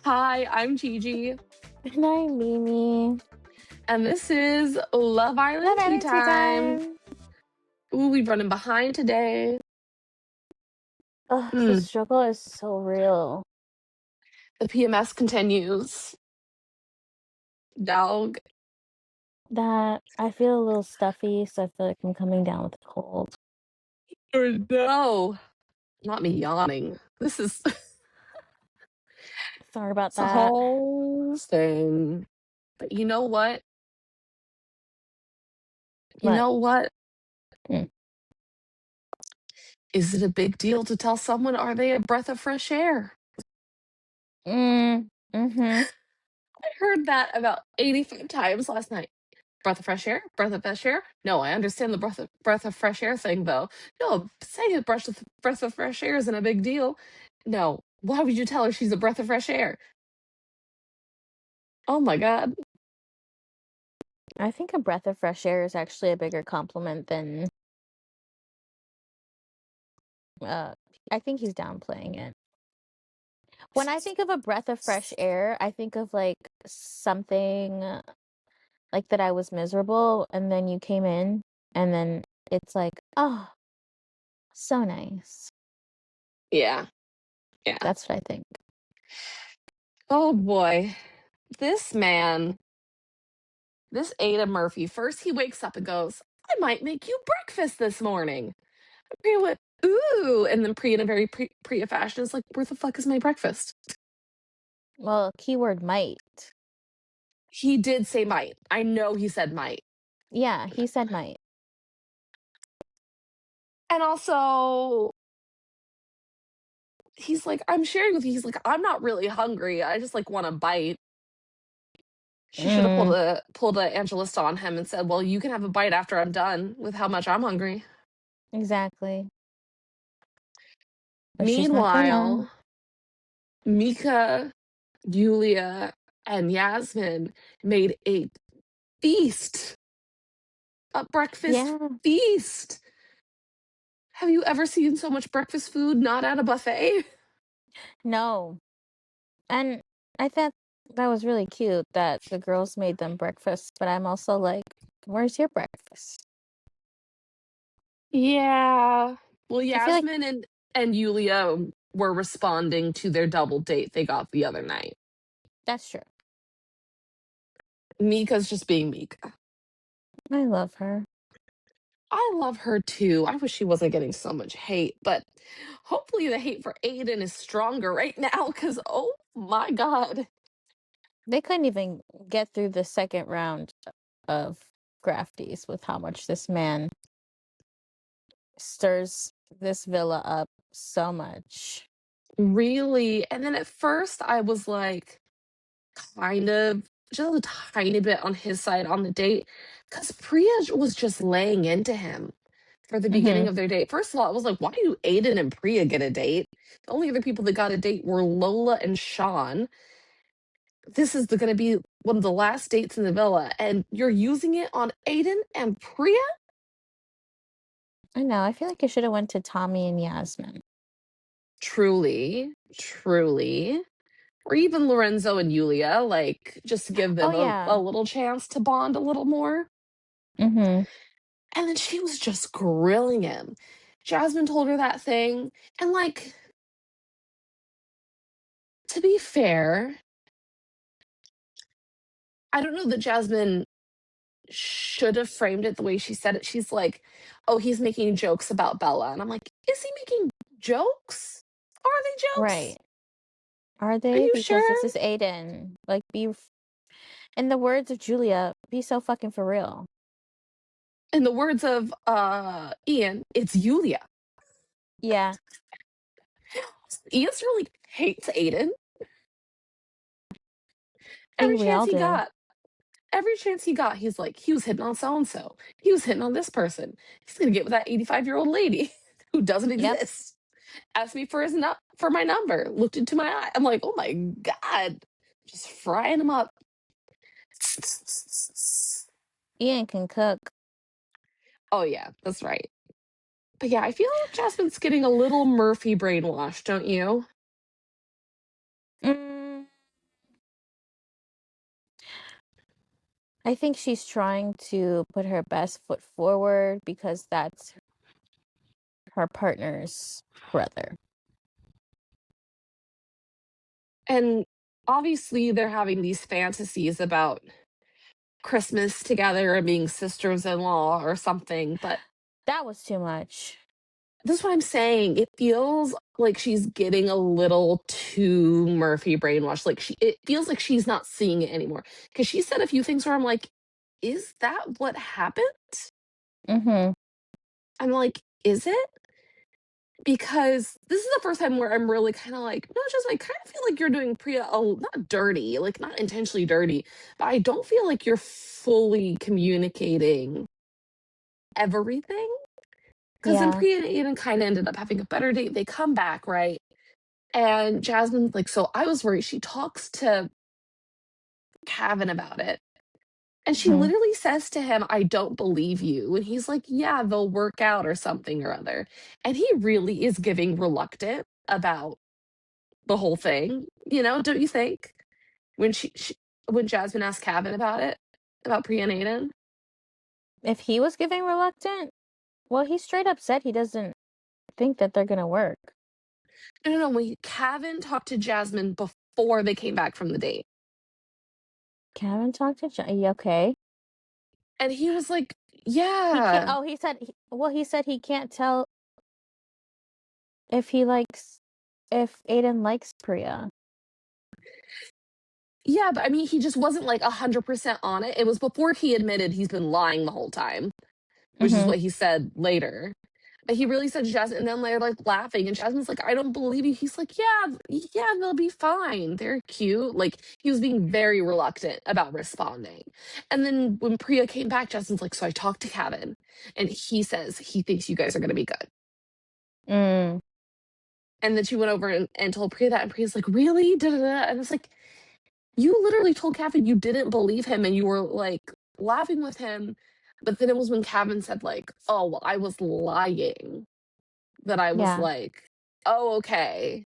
Hi, I'm Gigi, And I'm Mimi. and this is Love Island Love Tea Island Tea Time. Time. Ooh, we're running behind today. Ugh, the Mm, struggle is so real. the PMS continues. Dog. That I feel a little stuffy, so I feel like I'm coming down with a cold. Or no, not me yawning. This is Sorry about it's a that. whole thing. But you know what? You What? know what? Mm. Is it a big deal to tell someone, are they a breath of fresh air? Mm-hmm. I heard that about 85 times last night. Breath of fresh air? Breath of fresh air? No, I understand the breath of fresh air thing though. No, saying a breath of fresh air isn't a big deal. No. Why would you tell her she's a breath of fresh air? Oh my god. I think a breath of fresh air is actually a bigger compliment than uh I think he's downplaying it. When I think of a breath of fresh air, I think of like something like that I was miserable and then you came in and then it's like, oh, so nice. Yeah. Yeah. That's what I think. Oh boy. This man, this Ada Murphy, first he wakes up and goes, I might make you breakfast this morning. And Priya went, ooh. And then Priya in a very Priya fashion is like, where the fuck is my breakfast? Well, keyword might. He did say might. I know he said might. Yeah, he said might. And also, he's like, I'm sharing with you. He's like, I'm not really hungry. I just like want a bite. She should have Mm, pulled a Angelista on him and said, well, you can have a bite after I'm done with how much I'm hungry. exactly. But she's not gonna. Meanwhile, Mika, Yulia, and Yasmin made a feast, a breakfast Yeah, feast. Have you ever seen so much breakfast food not at a buffet? no. And I thought that was really cute that the girls made them breakfast, but I'm also like, where's your breakfast? Yeah. Well, I feel like Yasmin and Yulia were responding to their double date they got the other night. that's true. Mika's just being Mika. I love her. I love her too. I wish she wasn't getting so much hate, but hopefully the hate for Aiden is stronger right now because oh my god. They couldn't even get through the second round of Grafties with how much this man stirs this villa up so much. Really? And then at first I was like kind of just a tiny bit on his side on the date because Priya was just laying into him for the Mm-hmm. beginning of their date. First of all, I was like, why do Aiden and Priya get a date? The only other people that got a date were Lola and Sean. This is going to be one of the last dates in the villa, and you're using it on Aiden and Priya? I know. I feel like it should have went to Tommy and Yasmin. Truly, truly. Or even Lorenzo and Yulia, like just to give Oh them yeah. a little chance to bond a little more. Mm-hmm. And then she was just grilling him. Jasmine told her that thing. And like, to be fair, I don't know that Jasmine should have framed it the way she said it. She's like, oh, he's making jokes about Bella. And I'm like, is he making jokes? Are they jokes? Right. Are Are they? you Because this sure? is Aiden. Like, in the words of Julia, be so fucking for real. In the words of Ian, it's Yulia. Yeah. Ian really hates Aiden. I Every think we chance all he do. got. Every chance he got, he's like, he was hitting on so and so. He was hitting on this person. He's gonna get with that 85-year-old lady who doesn't Yep. exist. Asked me for for my number. Looked into my eye. I'm like, oh my god, just frying him up. Ian can cook. Oh yeah, that's right. But yeah, I feel Jasmine's getting a little Murphy brainwashed, don't you? Mm. I think she's trying to put her best foot forward because that's her partner's brother. And obviously they're having these fantasies about Christmas together and being sisters-in-law or something, but That was too much. this is what I'm saying. It feels like she's getting a little too Murphy brainwashed. Like it feels like she's not seeing it anymore. Because she said a few things where I'm like, is that what happened? Mm-hmm. I'm like, is it? Because this is the first time where I'm really kind of like, no, just I kind of feel like you're doing Priya, oh, not dirty, like not intentionally dirty, but I don't feel like you're fully communicating everything. Because then Yeah. Priya and Aiden kind of ended up having a better date. They come back, right? And Jasmine's like, so I was worried. She talks to Kavan about it. And she Mm-hmm. literally says to him, I don't believe you. And he's like, yeah, they'll work out or something or other. And he really is giving reluctant about the whole thing, don't you think? When when Jasmine asked Kavan about it, about Priya and Aiden. If he was giving reluctant, well, he straight up said he doesn't think that they're gonna work. No, when Kavan talked to Jasmine before they came back from the date. Kevin talked to okay. And he was like, He can't. yeah. Oh, he said he can't tell if he likes if Aiden likes Priya. Yeah, but I mean, he just wasn't like 100% on it. It was before he admitted he's been lying the whole time, which is Mm-hmm. what he said later. But he really said to Jasmine, and then they're like laughing, and Jasmine's like, I don't believe you. He's like, yeah, they'll be fine. They're cute. Like, he was being very reluctant about responding. And then when Priya came back, Jasmine's like, so I talked to Kevin, and he says he thinks you guys are going to be good. Mm. And then she went over and told Priya that, and Priya's like, really? Da, da, da. And it's like, you literally told Kevin you didn't believe him and you were like laughing with him. But then it was when Kevin said, like, oh, well, I was lying, that I was Yeah. like, oh, okay.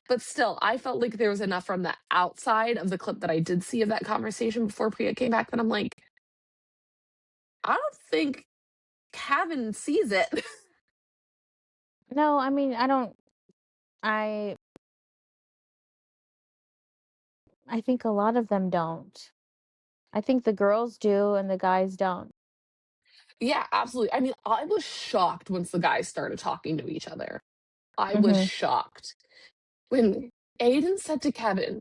But still, I felt like there was enough from the outside of the clip that I did see of that conversation before Priya came back that I'm like, I don't think Kevin sees it. No, I mean, I don't. I I think a lot of them don't. I think the girls do and the guys don't. Yeah, absolutely. I mean, I was shocked once the guys started talking to each other. I was Mm-hmm. shocked. When Aiden said to Kevin,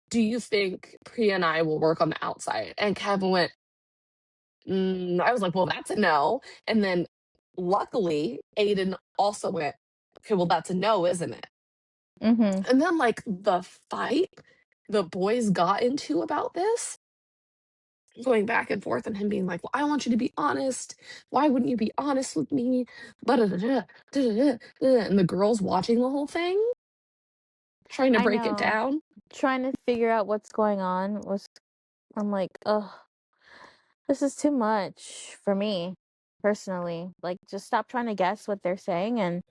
do you think Priya and I will work on the outside? And Kevin went, I was like, well, that's a no. And then luckily, Aiden also went, okay, well, that's a no, isn't it? Mm-hmm. And then, like, the fight the boys got into about this, going back and forth, and him being like, well, I want you to be honest. Why wouldn't you be honest with me? Da-da-da-da, da-da-da-da. And the girls watching the whole thing, trying to I break it know. down. Trying to figure out what's going on was I'm like, ugh, this is too much for me personally. Like, just stop trying to guess what they're saying and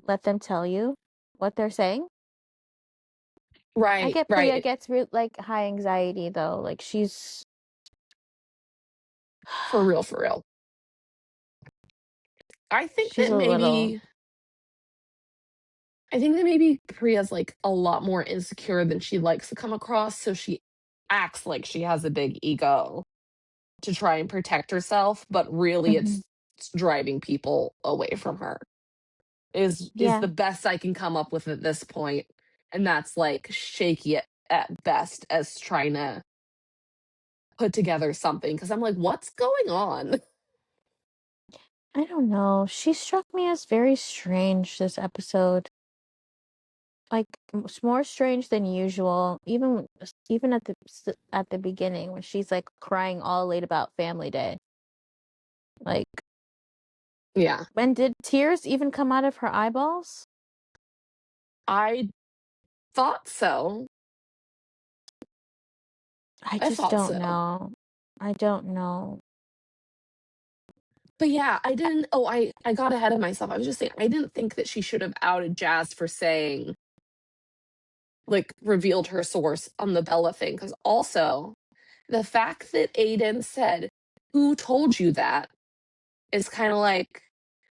let them tell you what they're saying. I Right, get Priya right. gets like high anxiety though. Like she's For real, for real. I think she's that a little. maybe I think that maybe Priya's like a lot more insecure than she likes to come across, so she acts like she has a big ego to try and protect herself, but really Mhm. it's driving people away from her. Is Yeah, the best I can come up with at this point, and that's like shaky at best as trying to put together something because I'm like, what's going on? I don't know. She struck me as very strange this episode. Like more strange than usual. Even at the beginning when she's like crying all late about Family Day. Like, Yeah, when did tears even come out of her eyeballs? I thought so. I I just thought don't so. know. I don't know. But yeah, I didn't. Oh, I got ahead of myself. I was just saying I didn't think that she should have outed Jazz for saying, like, revealed her source on the Bella thing. Because also, the fact that Aidan said, "Who told you that?" is kind of like,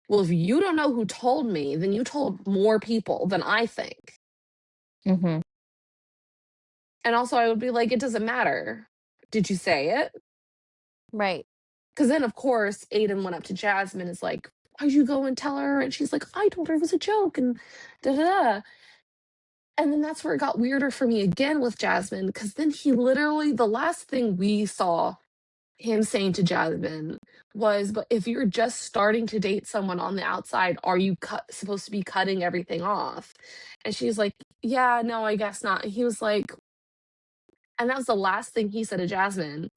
well, if you don't know who told me, then you told more people than I think. Mhm. And also, I would be like, it doesn't matter. Did you say it? Right. Because then, of course, Aidan went up to Jasmine, is like, why'd you go and tell her? And she's like, I told her it was a joke, and da da da. And then that's where it got weirder for me again with Jasmine, because then he literally, the last thing we saw him saying to Jasmine was, but if you're just starting to date someone on the outside, are you supposed to be cutting everything off? And she's like, yeah, no, I guess not. And he was like, and that was the last thing he said to Jasmine.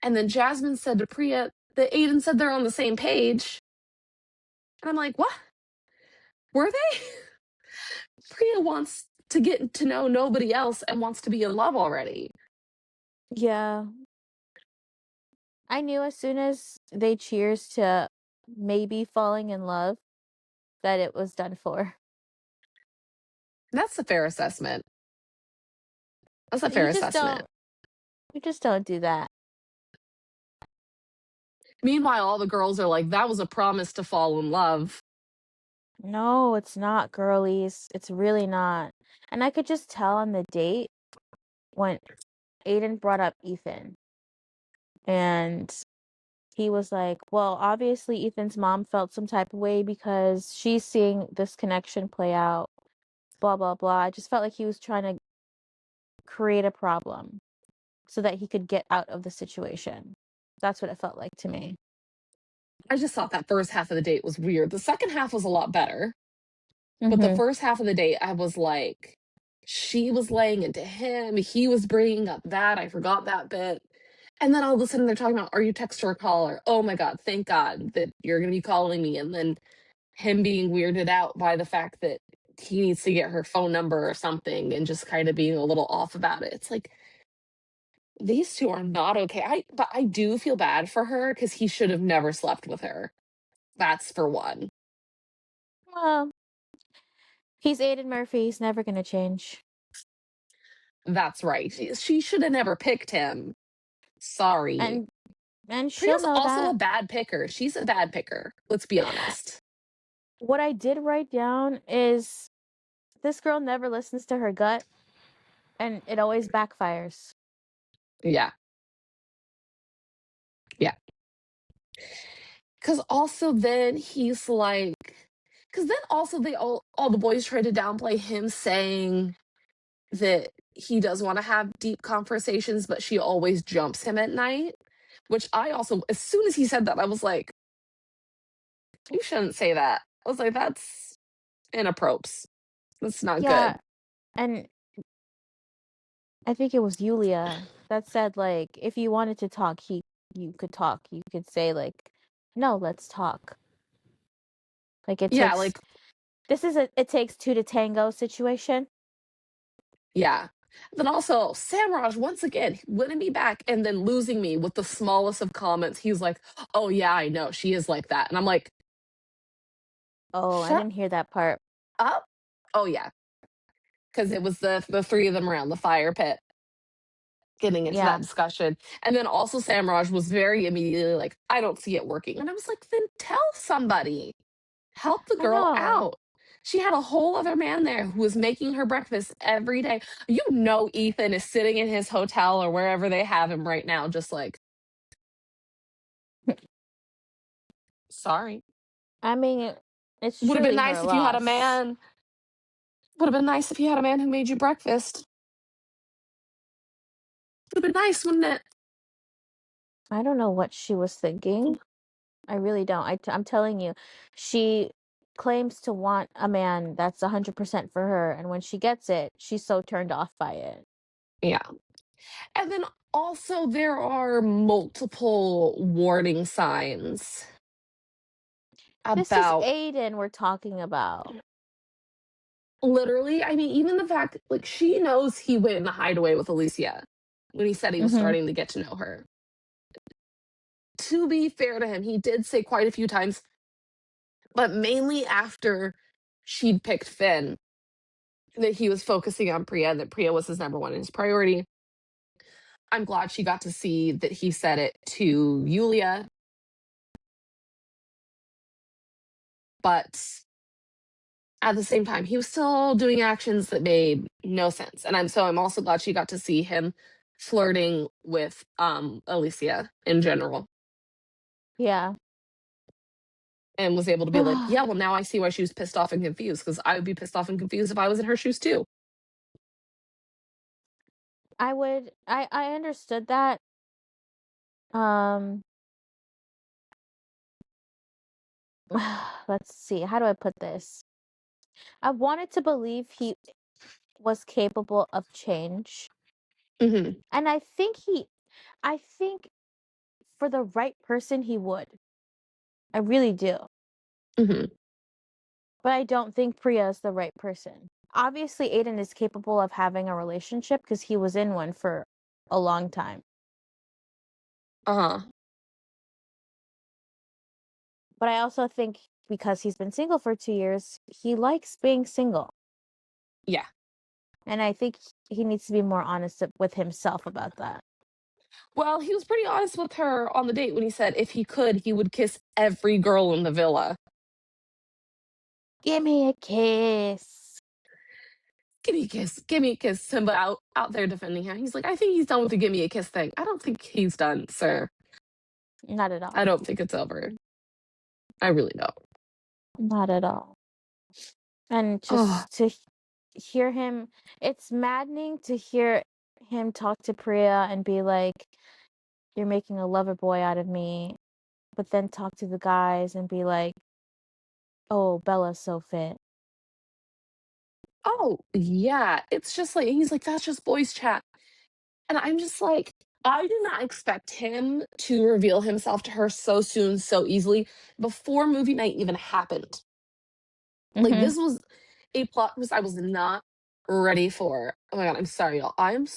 And then Jasmine said to Priya that Aidan said they're on the same page. And I'm like, what? Were they? Priya wants to get to know nobody else and wants to be in love already. Yeah. I knew as soon as they cheers to maybe falling in love that it was done for. That's a fair assessment. That's a fair You just assessment. don't you just don't do that. Meanwhile, all the girls are like, that was a promise to fall in love. No, it's not, girlies. It's really not. And I could just tell on the date when Aidan brought up Ethan and he was like, well, obviously Ethan's mom felt some type of way because she's seeing this connection play out, blah, blah, blah. I just felt like he was trying to create a problem so that he could get out of the situation. That's what it felt like to me. I just thought that first half of the date was weird. The second half was a lot better. But the Mm-hmm. first half of the date, I was like, she was laying into him. He was bringing up that. I forgot that bit. And then all of a sudden they're talking about, are you text or caller? Oh my God, thank God that you're going to be calling me. And then him being weirded out by the fact that he needs to get her phone number or something and just kind of being a little off about it. It's like, these two are not okay. But I do feel bad for her because he should have never slept with her. That's for one. Well, he's Aidan Murphy. He's never going to change. That's right. She should have never picked him. Sorry. And and she'll Priya's know also a that. bad picker. She's a bad picker. Let's be honest. What I did write down is this girl never listens to her gut and it always backfires. Yeah. Yeah. Because also then he's like, because then also they all the boys try to downplay him saying that he does want to have deep conversations, but she always jumps him at night. Which I also, as soon as he said that, I was like, you shouldn't say that. I was like, that's inappropriate. That's not good. Yeah, and I think it was Yulia that said like if you wanted to talk, you could talk. You could say like, "No, let's talk." Like Yeah, like, this is a it takes two to tango situation. yeah. Then also, Samraj, once again, winning me back and then losing me with the smallest of comments. He's like, oh, yeah, I know. She is like that. And I'm like, Oh, I shut didn't hear that part. up. Oh, yeah. Because it was the three of them around the fire pit getting into that Yeah, discussion. And then also, Samraj was very immediately like, I don't see it working. And I was like, then tell somebody. Help the I girl know. out. She had a whole other man there who was making her breakfast every day. You know, Ethan is sitting in his hotel or wherever they have him right now, just like, sorry. I mean, it's Would have been truly her nice if you had a loss. man. Would have been nice if you had a man who made you breakfast. Would have been nice, wouldn't it? I don't know what she was thinking. I really don't. I'm telling you, she claims to want a man that's 100% for her, and when she gets it, she's so turned off by it. Yeah. And then also, there are multiple warning signs This is about Aiden we're talking about. literally, I mean, even the fact, like, she knows he went in the hideaway with Alicia when he said he was Mm-hmm. starting to get to know her. To be fair to him, he did say quite a few times, but mainly after she'd picked Finn, that he was focusing on Priya, that Priya was his number one and his priority. I'm glad she got to see that he said it to Yulia, but at the same time, he was still doing actions that made no sense. And I'm also glad she got to see him flirting with Alicia in general Yeah. and was able to be like, yeah, well now I see why she was pissed off and confused, because I would be pissed off and confused if I was in her shoes too. I understood that. Um let's see, how do I put this? I wanted to believe he was capable of change. Hmm. And I think for the right person he would. I really do. Hmm. But I don't think Priya is the right person. Obviously, Aidan is capable of having a relationship because he was in one for a long time. Uh-huh. But I also think because he's been single for 2 years, he likes being single. Yeah. And I think he needs to be more honest with himself about that. Well, he was pretty honest with her on the date when he said if he could, he would kiss every girl in the villa. Give me a kiss. Give me a kiss, give me a kiss. Simba out there defending him. He's like, I think he's done with the give me a kiss thing. I don't think he's done, sir. Not at I all. don't think it's over. I really don't. Not at all. And Oh, just to hear him, it's maddening to hear him talk to Priya and be like, you're making a lover boy out of me, but then talk to the guys and be like, oh, Bella's so fit. oh, yeah. It's just like he's like, that's just boys chat. And I'm just like, I did not expect him to reveal himself to her so soon, so easily, before movie night even happened. Like Mm-hmm. this was a plot twist I was not ready for. Oh my god, I'm sorry, y'all. I'm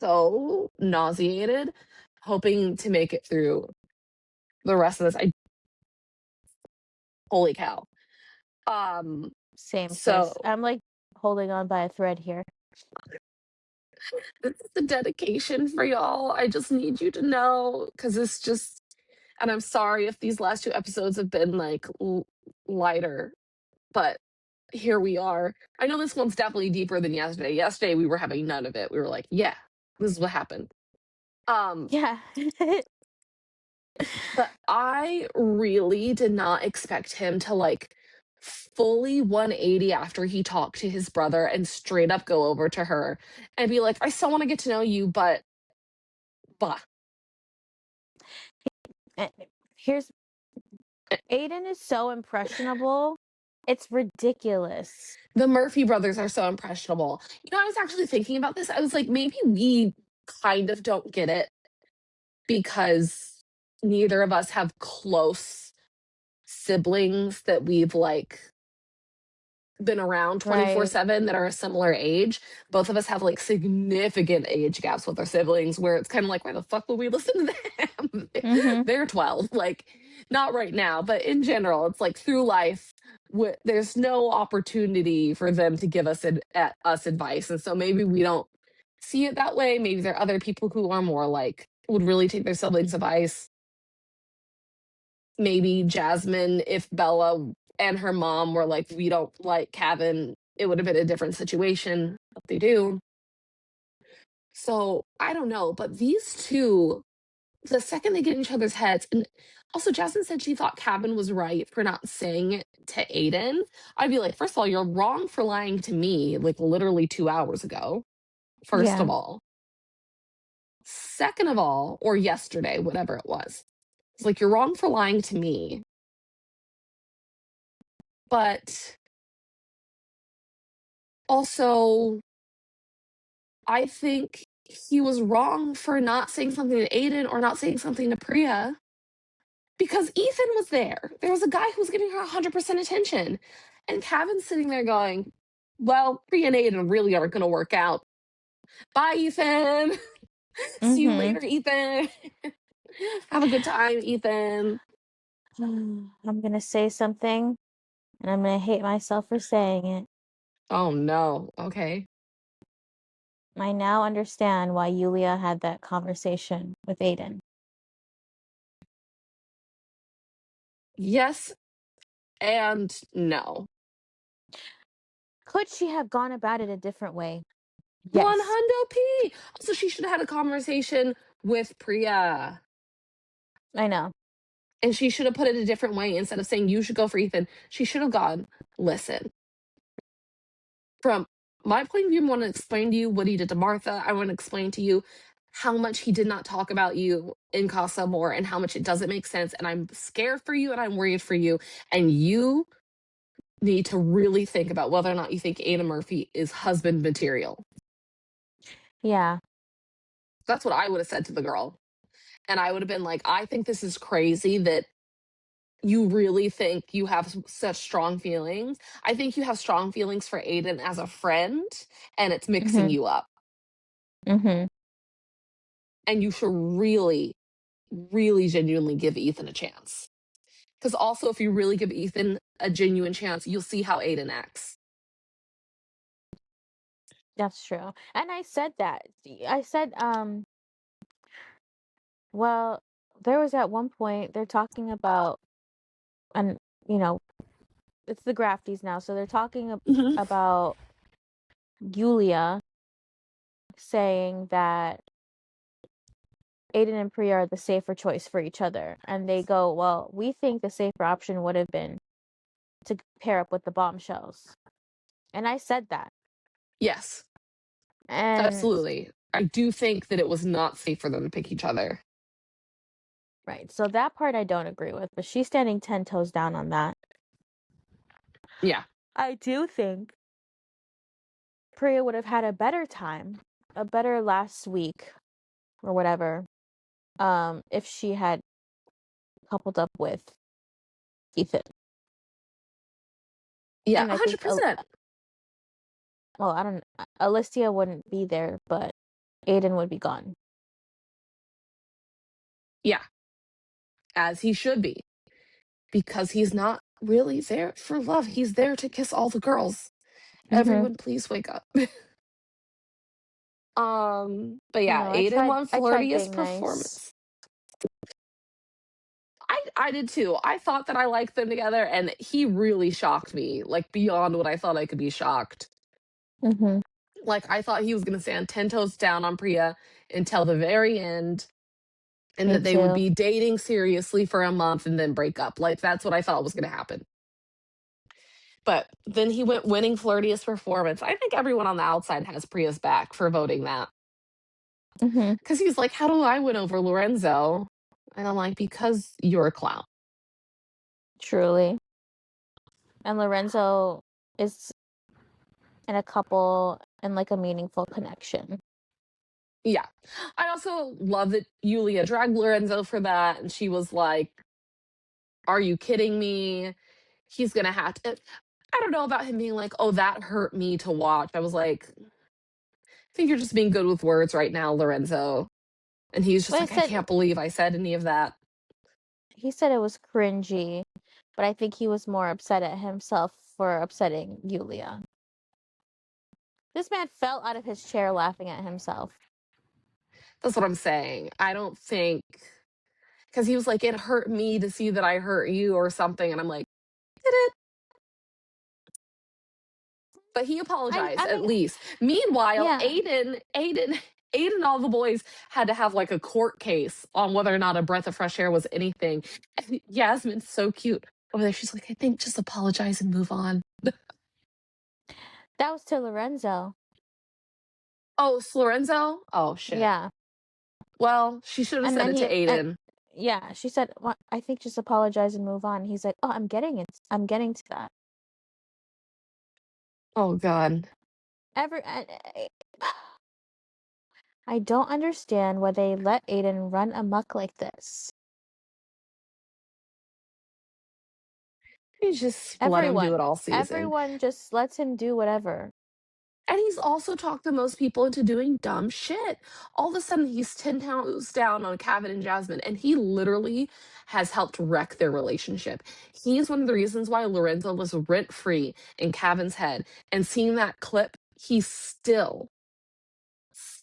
so nauseated, hoping to make it through the rest of this. I holy cow. Um, Same, so sis. I'm like holding on by a thread here. this is the dedication for y'all. I just need you to know because it's just, and I'm sorry if these last two episodes have been like lighter, but here we are. I know this one's definitely deeper than yesterday. Yesterday we were having none of it. We were like, yeah, this is what happened. Um, Yeah. but I really did not expect him to like fully 180 after he talked to his brother and straight up go over to her and be like, I still want to get to know you, but bah. And here's Aiden is so impressionable. It's ridiculous. The Murphy brothers are so impressionable. You know, I was actually thinking about this. I was like, maybe we kind of don't get it because neither of us have close siblings that we've like been around Right. 24/7 that are a similar age. Both of us have like significant age gaps with our siblings where it's kind of like, why the fuck would we listen to them? Mm-hmm. They're 12. Like, not right now, but in general, it's like through life, there's no opportunity for them to give us advice. And so maybe we don't see it that way. Maybe there are other people who are more like, would really take their siblings' advice. Maybe Jasmine, if Bella and her mom were like, we don't like Kavan, it would have been a different situation, but they do. So I don't know. But these two, the second they get in each other's heads, and also Jasmine said she thought Kavan was right for not saying it to Aiden. I'd be like, first of all, you're wrong for lying to me like literally 2 hours ago. First Yeah. of all. Second of all, or yesterday, whatever it was. It's like, you're wrong for lying to me. But also, I think he was wrong for not saying something to Aiden or not saying something to Priya because Ethan was there. There was a guy who was giving her 100% attention. And Kevin's sitting there going, well, Priya and Aiden really aren't going to work out. Bye, Ethan. See you Mm-hmm. later, Ethan. Have a good time, Ethan. I'm gonna say something and I'm gonna hate myself for saying it. Oh, no. Okay. I now understand why Yulia had that conversation with Aidan. Yes and no. Could she have gone about it a different way? One Yes, hundo p. Also, she should have had a conversation with Priya. I know. And she should have put it a different way. Instead of saying you should go for Ethan, she should have gone, listen, from my point of view, I want to explain to you what he did to Martha. I want to explain to you how much he did not talk about you in Casa More and how much it doesn't make sense. And I'm scared for you and I'm worried for you. And you need to really think about whether or not you think Anna Murphy is husband material. Yeah. That's what I would have said to the girl. And I would have been like, I think this is crazy that you really think you have such strong feelings. I think you have strong feelings for Aiden as a friend, and it's mixing Mhm. you up. Mhm. And you should really, really genuinely give Ethan a chance. Because also, if you really give Ethan a genuine chance, you'll see how Aiden acts. That's true. And I said that. I said, well, there was at one point they're talking about, and you know, it's the Grafties now, so they're talking Hmm. about Yulia saying that Aiden and Priya are the safer choice for each other. And they go, well, we think the safer option would have been to pair up with the bombshells. And I said that. Yes, And absolutely. I do think that it was not safe for them to pick each other. right, so that part I don't agree with, but she's standing 10 toes down on that. Yeah. I do think Priya would have had a better time, a better last week or whatever, if she had coupled up with Ethan. Yeah, And I think, 100%. well, I don't, Alicia wouldn't be there, but Aiden would be gone. Yeah, as he should be. Because he's not really there for love. He's there to kiss all the girls. Mm-hmm. Everyone, please wake up. But You yeah, know, Aiden won I tried flirtiest being nice. performance. I did too. I thought that I liked them together, and he really shocked me, like beyond what I thought I could be shocked. Mm-hmm. Like I thought he was gonna stand 10 toes down on Priya until the very end, and Me that they would too. be dating seriously for a month and then break up. Like that's what I thought was gonna happen. But then he went winning flirtiest performance. I think everyone on the outside has Priya's back for voting that. Mm-hmm. Because he's like, how do I win over Lorenzo? And I'm like, because you're a clown. Truly. And Lorenzo is in a couple and like a meaningful connection. Yeah. I also love that Yulia dragged Lorenzo for that. And she was like, are you kidding me? He's going to have to. I don't know about him being like, oh, that hurt me to watch. I was like, I think you're just being good with words right now, Lorenzo. And he's just But I like, I said can't believe I said any of that. he said it was cringy, but I think he was more upset at himself for upsetting Yulia. This man fell out of his chair laughing at himself. That's what I'm saying. I don't think, because he was like, it hurt me to see that I hurt you or something. And I'm like, did it? But he apologized I at mean, least. Meanwhile, yeah. Aiden, and all the boys had to have like a court case on whether or not a breath of fresh air was anything. And Yasmin's so cute over there. She's like, I think just apologize and move on. That was to Lorenzo. Oh, it's Lorenzo? Oh shit. Yeah. Well, she should have And said then it to and Aiden. yeah, she said, well, I think just apologize and move on. He's like, oh, I'm getting it. I'm getting to that. Oh god. Every I don't understand why they let Aiden run amok like this. You just let him do it Everyone, all season. everyone just lets him do whatever. And he's also talked the most people into doing dumb shit. All of a sudden, he's 10 toes down on Kavan and Jasmine, and he literally has helped wreck their relationship. He's one of the reasons why Lorenzo was rent free in Kavan's head. And seeing that clip, he still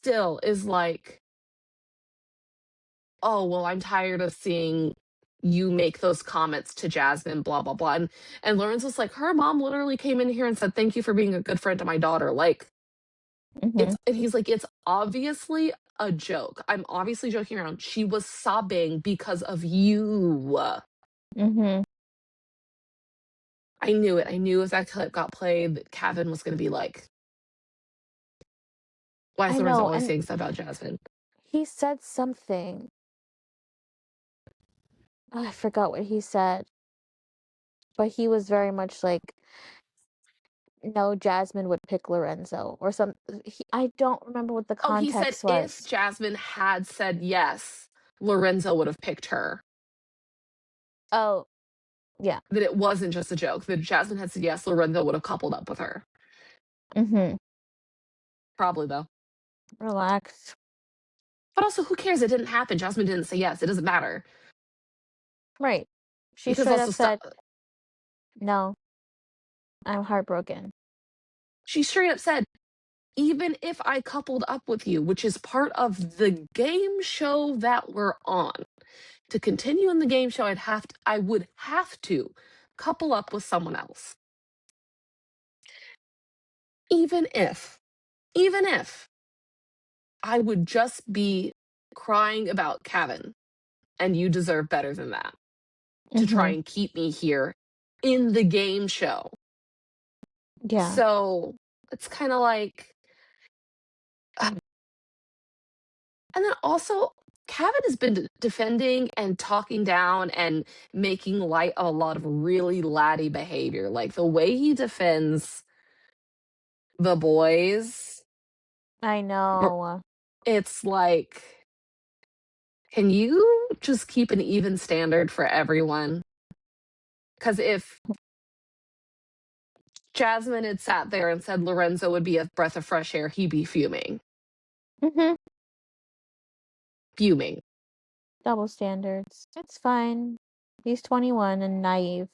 still is like, oh, well, I'm tired of seeing you make those comments to Jasmine, blah, blah, blah. And Lorenzo's like, her mom literally came in here and said, thank you for being a good friend to my daughter. Like, Mhm. and he's like, it's obviously a joke. I'm obviously joking around. She was sobbing because of you. Mhm. I knew it. I knew if that clip got played, that Kavan was going to be like, why is I Lorenzo know, always and saying stuff about Jasmine? he said something. I forgot what he said, but he was very much like, no, Jasmine would pick Lorenzo or some. I don't remember what the Oh, he said context if was. Jasmine had said yes, Lorenzo would have picked her. Oh, yeah. That it wasn't just a joke. That Jasmine had said yes, Lorenzo would have coupled up with her. Mhm. Probably though. Relax. But also, who cares? It didn't happen. Jasmine didn't say yes. It doesn't matter. Right. She Because straight also up stuff. said, "No, I'm heartbroken." She straight up said, even if I coupled up with you, which is part of the game show that we're on, to continue in the game show, I would have to couple up with someone else. Even if I would just be crying about Kevin, and you deserve better than that to try Mhm. and keep me here in the game show. Yeah. So it's kind of like, and then also, Kevin has been defending and talking down and making light of a lot of really laddie behavior. Like the way he defends the boys, I know. it's like, can you just keep an even standard for everyone? Because if Jasmine had sat there and said Lorenzo would be a breath of fresh air, he'd be fuming. Mhm. Fuming. Double standards. It's fine. He's 21 and naive.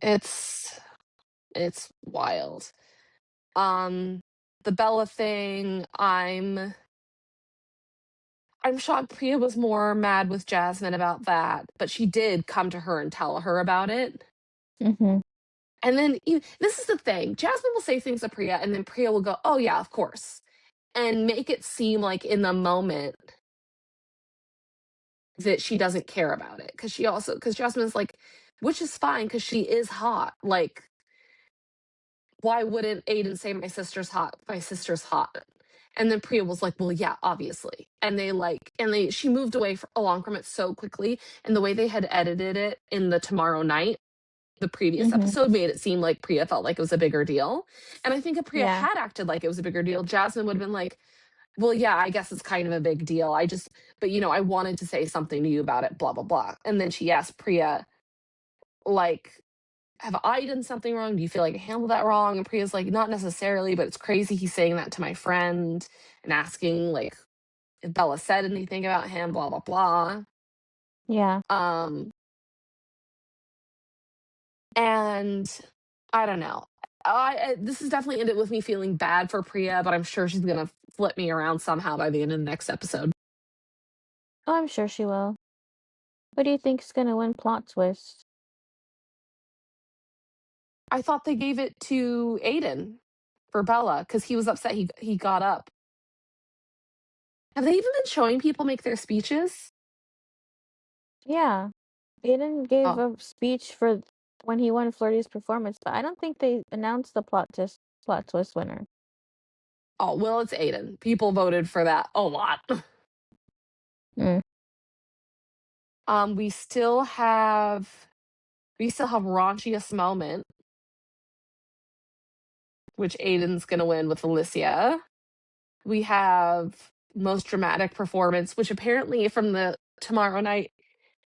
It's it's wild. Um the Bella thing, I'm shocked Priya was more mad with Jasmine about that, but she did come to her and tell her about it. Mhm. And then this is the thing. Jasmine will say things to Priya and then Priya will go, "Oh yeah, of course." And make it seem like in the moment that she doesn't care about it because Jasmine's like, which is fine because she is hot. Like, why wouldn't Aiden say my sister's hot? My sister's hot. And then Priya was like, well, yeah, obviously. And she moved away along from it so quickly. And the way they had edited it in the Tomorrow Night, the previous Mhm. episode, made it seem like Priya felt like it was a bigger deal. And I think if Priya Yeah. had acted like it was a bigger deal, Jasmine would have been like, well, yeah, I guess it's kind of a big deal. But I wanted to say something to you about it, blah, blah, blah. And then she asked Priya, like, have I done something wrong? Do you feel like I handled that wrong? And Priya's like, not necessarily, but it's crazy he's saying that to my friend and asking, like, if Bella said anything about him, blah, blah, blah. Yeah. Um, and I don't know. This has definitely ended with me feeling bad for Priya, but I'm sure she's going to flip me around somehow by the end of the next episode. Oh, I'm sure she will. What do you think's gonna win plot twist? I thought they gave it to Aiden for Bella because he was upset he got up. Have they even been showing people make their speeches? Yeah. Aiden gave Oh, a speech for when he won Flirty's performance, but I don't think they announced the plot twist winner. oh, well, it's Aiden. People voted for that a lot. Mm. We still have raunchiest moment, which Aiden's gonna win with Alicia. We have most dramatic performance, which apparently from the Tomorrow Night,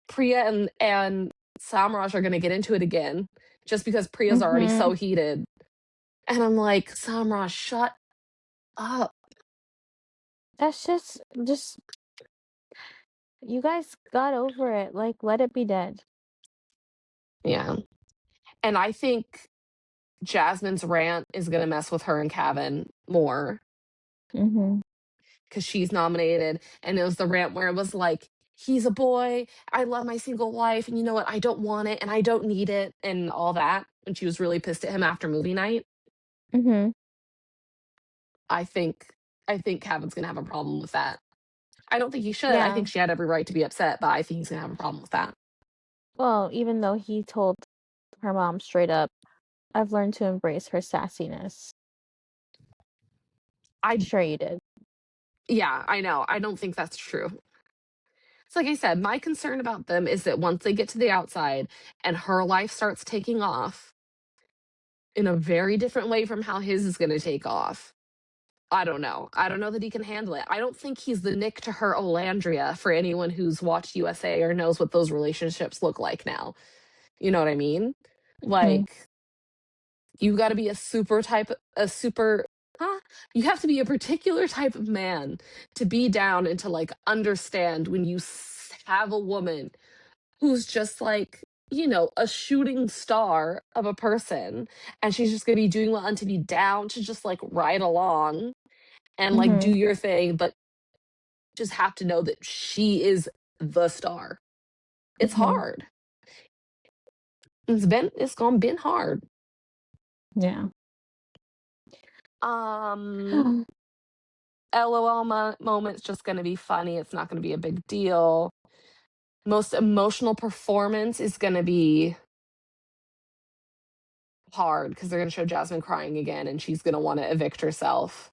Priya and Samraj are gonna get into it again, just because Priya's already Mhm. so heated. And I'm like, Samraj, shut up. That's just you guys got over it. Like let it be dead. Yeah. And I think Jasmine's rant is going to mess with her and Kavan more Mm-hmm. because she's nominated. And it was the rant where it was like, he's a boy. I love my single life. And you know what? I don't want it and I don't need it and all that. And she was really pissed at him after movie night. Mm-hmm. I think Kavan's going to have a problem with that. I don't think he should. I Yeah. think she had every right to be upset, but I think he's going to have a problem with that. Well, even though he told her mom straight up, I've learned to embrace her sassiness. Sure you did. Yeah, I know. I don't think that's true. So, like I said, my concern about them is that once they get to the outside and her life starts taking off in a very different way from how his is going to take off, I don't know. I don't know that he can handle it. I don't think he's the Nick to her Olandria for anyone who's watched USA or knows what those relationships look like now. You know what I mean? Mm-hmm. Like, you got to be you have to be a particular type of man to be down and to like understand when you have a woman who's just like, a shooting star of a person, and she's just going to be doing well and to be down to just like ride along and like do Mm-hmm. your thing, but just have to know that she is the star. It's Mm-hmm. hard. It's gone been hard. Yeah. Um LOL moment's just going to be funny. It's not going to be a big deal. Most emotional performance is going to be hard because they're going to show Jasmine crying again and she's going to want to evict herself.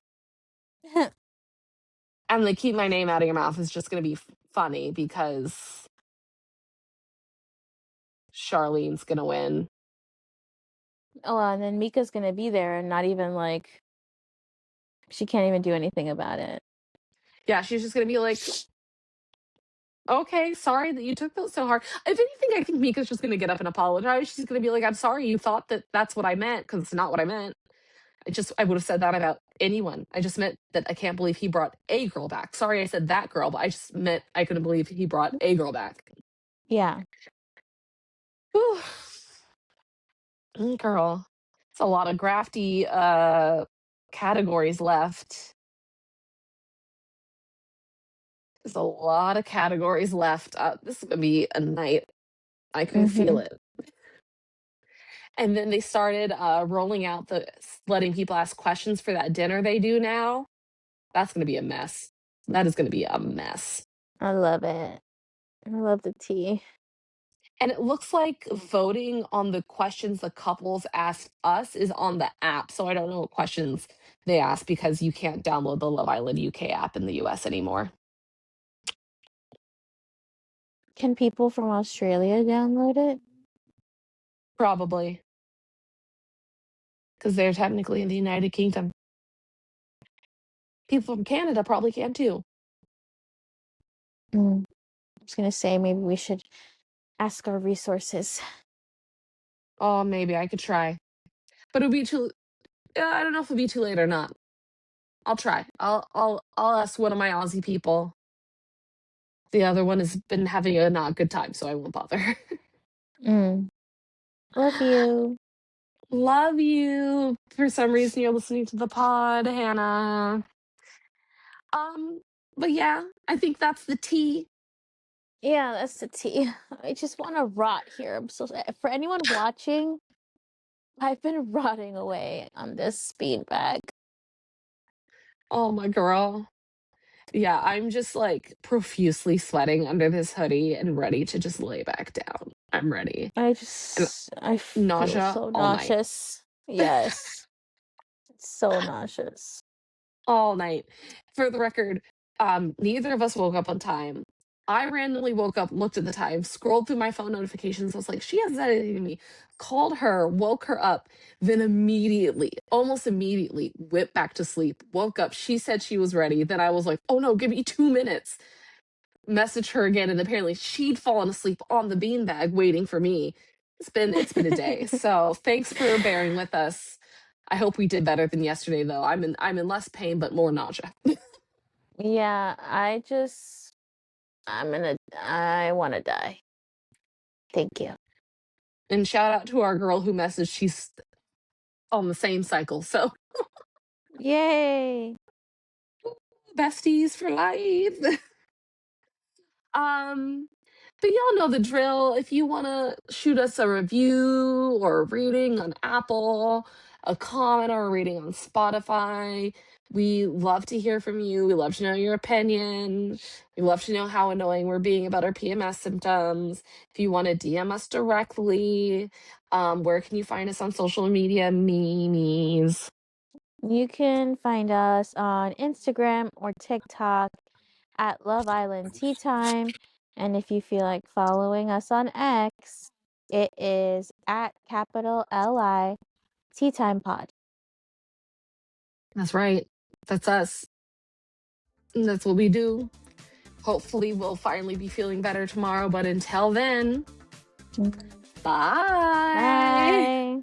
And they keep my name out of your mouth is just going to be funny because Charlene's going to win. Oh, and then Mika's gonna be there and not even like she can't even do anything about it. Yeah, she's just going to be like, okay, sorry that you took that so hard. If anything, I think Mika's just going to get up and apologize. She's going to be like, I'm sorry you thought that that's what I meant because it's not what I meant. I would have said that about anyone. I just meant that I can't believe he brought a girl back. Sorry, I said that girl, but I just meant I couldn't believe he brought a girl back. Yeah. Whew. Girl, it's a lot of grafty categories left. There's a lot of categories left. This is gonna be a night. I can feel Mm-hmm. it. And then they started rolling out letting people ask questions for that dinner they do now. That's gonna be a mess. That is gonna be a mess. I love it. I love the tea. And it looks like voting on the questions the couples asked us is on the app. So I don't know what questions they asked because you can't download the Love Island UK app in the US anymore. Can people from Australia download it? Probably. Because they're technically in the United Kingdom. People from Canada probably can too. I was gonna say maybe we should ask our resources. Oh, maybe I could try. But it would be too I don't know if it'll be too late or not. I'll try. I'll ask one of my Aussie people. The other one has been having a not good time, so I won't bother. Love you. Love you. For some reason you're listening to the pod, Hannah. But yeah, I think that's the tea. Yeah, that's the tea. I just want to rot here. I'm so for anyone watching, I've been rotting away on this speed bag. Oh my girl. Yeah, I'm just like profusely sweating under this hoodie and ready to just lay back down. I'm ready. And I feel nausea so all night. nauseous. Yes. It's so nauseous. All night. For the record, neither of us woke up on time. I randomly woke up, looked at the time, scrolled through my phone notifications. I was like, she hasn't said anything to me. Called her, woke her up, then immediately, almost immediately, went back to sleep. Woke up. She said she was ready. Then I was like, oh no, give me 2 minutes. Messaged her again, and apparently she'd fallen asleep on the beanbag waiting for me. It's been a day. So thanks for bearing with us. I hope we did better than yesterday, though. I'm in less pain, but more nausea. Yeah, I want to die. Thank you. And shout out to our girl who messaged. on the same cycle. So Yay. besties for life. Um, but y'all know the drill. If you want to shoot us a review or a rating on Apple, a comment or a rating on Spotify, we love to hear from you. We love to know your opinion. We love to know how annoying we're being about our PMS symptoms. If you want to DM us directly, where can you find us on social media, meanies? You can find us on Instagram or TikTok at Love Island Tea Time. And if you feel like following us on X, it is at capital LI Tea Time Pod. That's right. That's us. And that's what we do. Hopefully, we'll finally be feeling better tomorrow. But until then, bye. Bye.